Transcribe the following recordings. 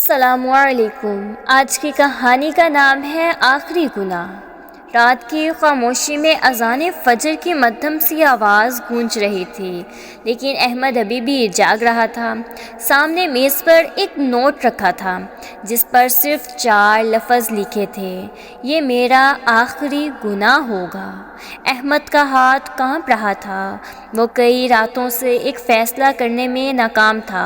السلام علیکم۔ آج کی کہانی کا نام ہے آخری گناہ۔ رات کی خاموشی میں اذان فجر کی مدھم سی آواز گونج رہی تھی، لیکن احمد ابھی بھی جاگ رہا تھا۔ سامنے میز پر ایک نوٹ رکھا تھا جس پر صرف 4 لفظ لکھے تھے، یہ میرا آخری گناہ ہوگا۔ احمد کا ہاتھ کانپ رہا تھا۔ وہ کئی راتوں سے ایک فیصلہ کرنے میں ناکام تھا،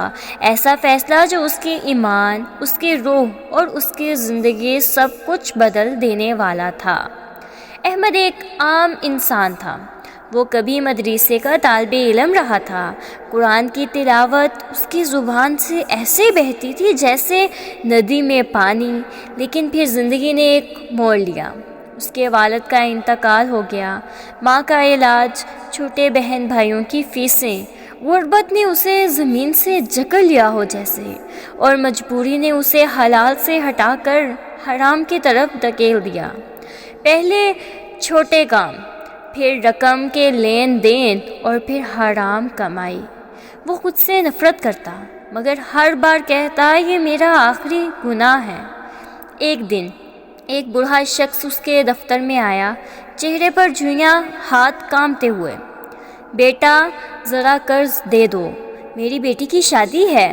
ایسا فیصلہ جو اس کے ایمان، اس کی روح اور اس کی زندگی سب کچھ بدل دینے والا تھا۔ احمد ایک عام انسان تھا۔ وہ کبھی مدرسے کا طالب علم رہا تھا۔ قرآن کی تلاوت اس کی زبان سے ایسے بہتی تھی جیسے ندی میں پانی، لیکن پھر زندگی نے ایک موڑ لیا۔ اس کے والد کا انتقال ہو گیا، ماں کا علاج، چھوٹے بہن بھائیوں کی فیسیں، غربت نے اسے زمین سے جکڑ لیا ہو جیسے، اور مجبوری نے اسے حلال سے ہٹا کر حرام کی طرف دھکیل دیا۔ پہلے چھوٹے کام، پھر رقم کے لین دین، اور پھر حرام کمائی۔ وہ خود سے نفرت کرتا، مگر ہر بار کہتا یہ میرا آخری گناہ ہے۔ ایک دن ایک بوڑھا شخص اس کے دفتر میں آیا، چہرے پر جھریاں، ہاتھ کانپتے ہوئے۔ بیٹا ذرا قرض دے دو، میری بیٹی کی شادی ہے،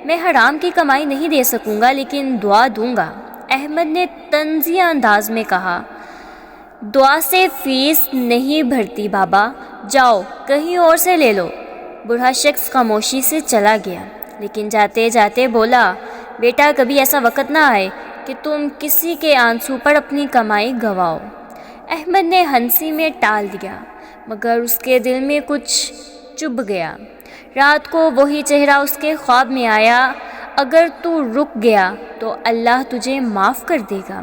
میں حرام کی کمائی نہیں دے سکوں گا لیکن دعا دوں گا۔ احمد نے طنزیہ انداز میں کہا، دعا سے فیس نہیں بھرتی بابا، جاؤ کہیں اور سے لے لو۔ بوڑھا شخص خاموشی سے چلا گیا، لیکن جاتے جاتے بولا، بیٹا کبھی ایسا وقت نہ آئے کہ تم کسی کے آنسو پر اپنی کمائی گواؤ۔ احمد نے ہنسی میں ٹال دیا، مگر اس کے دل میں کچھ چبھ گیا۔ رات کو وہی چہرہ اس کے خواب میں آیا، اگر تو رک گیا تو اللہ تجھے معاف کر دے گا۔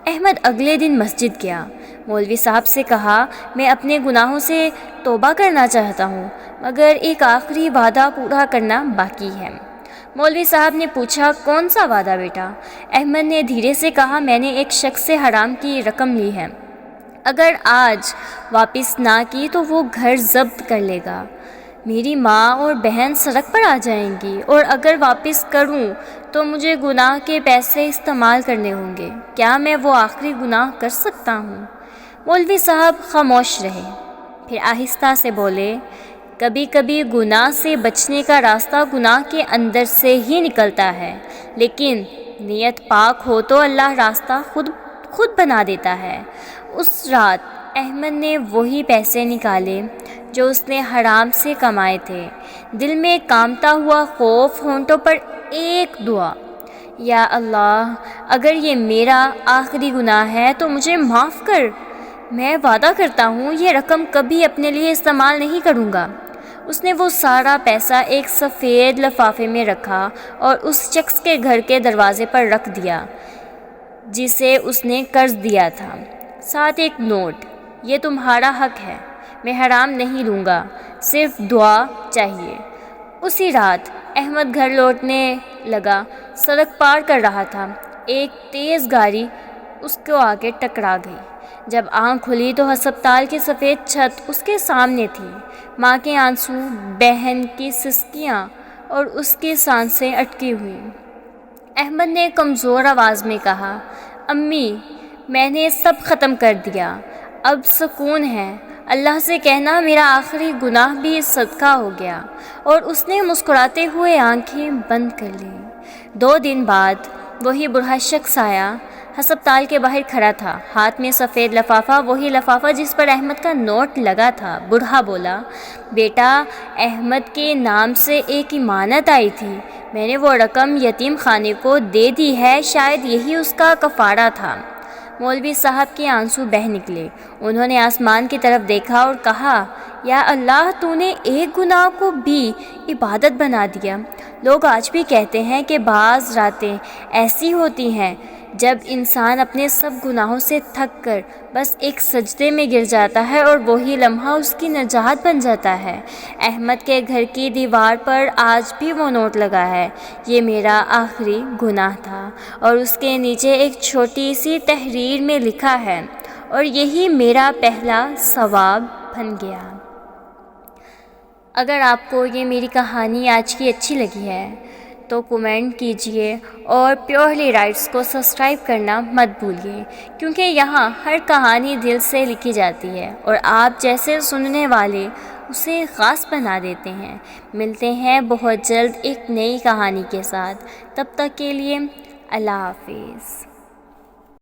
احمد اگلے دن مسجد گیا، مولوی صاحب سے کہا، میں اپنے گناہوں سے توبہ کرنا چاہتا ہوں، مگر ایک آخری وعدہ پورا کرنا باقی ہے۔ مولوی صاحب نے پوچھا، کون سا وعدہ بیٹا؟ احمد نے دھیرے سے کہا، میں نے ایک شخص سے حرام کی رقم لی ہے، اگر آج واپس نہ کی تو وہ گھر ضبط کر لے گا، میری ماں اور بہن سڑک پر آ جائیں گی، اور اگر واپس کروں تو مجھے گناہ کے پیسے استعمال کرنے ہوں گے، کیا میں وہ آخری گناہ کر سکتا ہوں؟ مولوی صاحب خاموش رہے، پھر آہستہ سے بولے، کبھی کبھی گناہ سے بچنے کا راستہ گناہ کے اندر سے ہی نکلتا ہے، لیکن نیت پاک ہو تو اللہ راستہ خود بنا دیتا ہے۔ اس رات احمد نے وہی پیسے نکالے جو اس نے حرام سے کمائے تھے، دل میں کانپتا ہوا خوف، ہونٹوں پر ایک دعا، یا اللہ اگر یہ میرا آخری گناہ ہے تو مجھے معاف کر، میں وعدہ کرتا ہوں یہ رقم کبھی اپنے لیے استعمال نہیں کروں گا۔ اس نے وہ سارا پیسہ ایک سفید لفافے میں رکھا اور اس شخص کے گھر کے دروازے پر رکھ دیا جسے اس نے قرض دیا تھا، ساتھ ایک نوٹ، یہ تمہارا حق ہے، میں حرام نہیں لوں گا، صرف دعا چاہیے۔ اسی رات احمد گھر لوٹنے لگا، سڑک پار کر رہا تھا، ایک تیز گاڑی اس کو آگے ٹکرا گئی۔ جب آنکھ کھلی تو ہسپتال کی سفید چھت اس کے سامنے تھی، ماں کے آنسو، بہن کی سسکیاں اور اس کی سانسیں اٹکی ہوئی۔ احمد نے کمزور آواز میں کہا، امی میں نے سب ختم کر دیا، اب سکون ہے، اللہ سے کہنا میرا آخری گناہ بھی صدقہ ہو گیا۔ اور اس نے مسکراتے ہوئے آنکھیں بند کر لیں۔ 2 دن بعد وہی بوڑھا شخص آیا، ہسپتال کے باہر کھڑا تھا، ہاتھ میں سفید لفافہ، وہی لفافہ جس پر احمد کا نوٹ لگا تھا۔ بوڑھا بولا، بیٹا احمد کے نام سے ایک امانت آئی تھی، میں نے وہ رقم یتیم خانے کو دے دی ہے، شاید یہی اس کا کفارہ تھا۔ مولوی صاحب کے آنسو بہہ نکلے، انہوں نے آسمان کی طرف دیکھا اور کہا، یا اللہ تو نے ایک گناہ کو بھی عبادت بنا دیا۔ لوگ آج بھی کہتے ہیں کہ بعض راتیں ایسی ہوتی ہیں جب انسان اپنے سب گناہوں سے تھک کر بس ایک سجدے میں گر جاتا ہے اور وہی لمحہ اس کی نجات بن جاتا ہے۔ احمد کے گھر کی دیوار پر آج بھی وہ نوٹ لگا ہے، یہ میرا آخری گناہ تھا، اور اس کے نیچے ایک چھوٹی سی تحریر میں لکھا ہے، اور یہی میرا پہلا ثواب بن گیا۔ اگر آپ کو یہ میری کہانی آج کی اچھی لگی ہے تو کمنٹ کیجئے اور پیورلی رائٹس کو سبسکرائب کرنا مت بھولیے، کیونکہ یہاں ہر کہانی دل سے لکھی جاتی ہے اور آپ جیسے سننے والے اسے خاص بنا دیتے ہیں۔ ملتے ہیں بہت جلد ایک نئی کہانی کے ساتھ، تب تک کے لیے اللہ حافظ۔